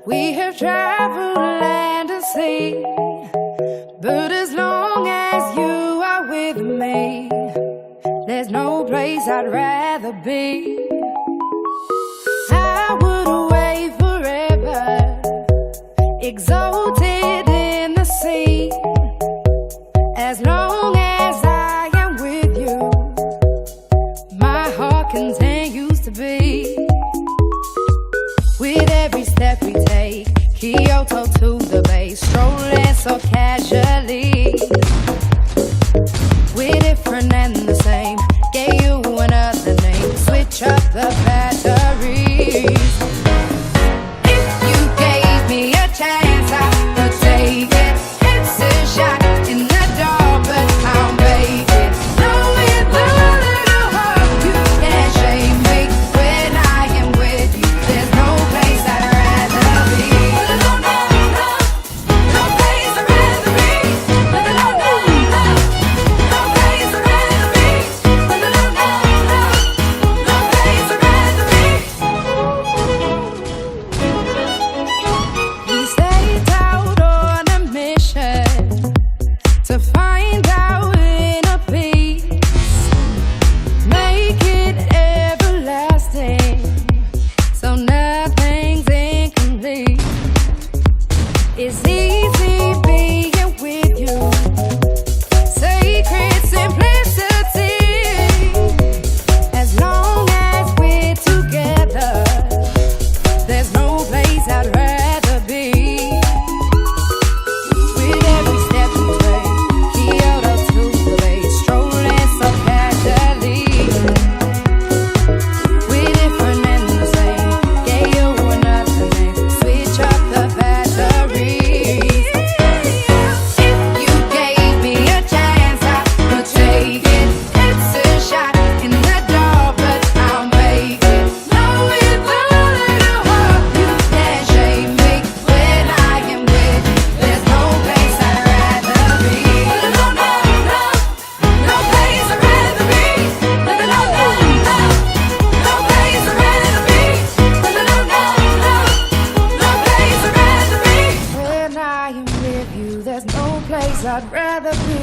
We have traveled land and sea, but as long as you are with me, there's no place I'd rather be. I would away forever, exalted in the sea. As long as I am with you, my heart continues to beat. With every step we take, Kyoto to the bay, strolling so casually. We're different and the same, gave you another name, switch up the batteries. If you gave me a chance, I would take it. It's a shot in the dark, but I'll make it. Knowing the little heart, you can't shame me. When I am with you, there's no place I'd rather be. No, no, no, no place I'd rather be. No, no, no, no, no place I'd rather be. No, no, no, no, no place I'd rather be. We stayed out on a mission to find our inner peace, make it everlasting, so nothing's incomplete. It's easy being with you, sacred simplicity. As long as we're together, there's no place I'd rather be. With every step we take, Kyoto to the bay, strolling so casually. We're different and the same, gave you another name, switch up the batteries. If you gave me a chance, I would take it. It's a shot in the dark, but I'll make it. Knowing the little heart, you can't shame me. When I am with you, there's no place I'd rather be. No, no, no, no place I'd rather be. No, no, no, no, no place I'd rather be. No, no, no, no, no place I'd rather be. When I am with you, there's no place I'd rather be.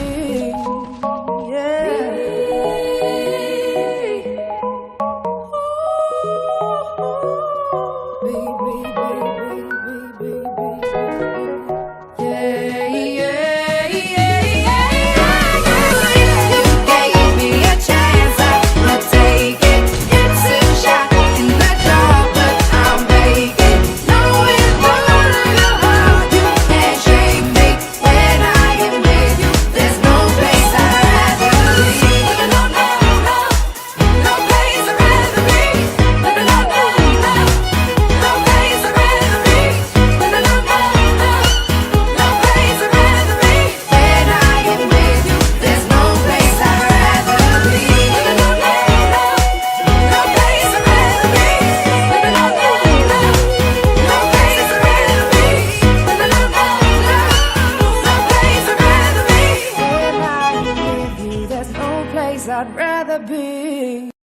I'd rather be.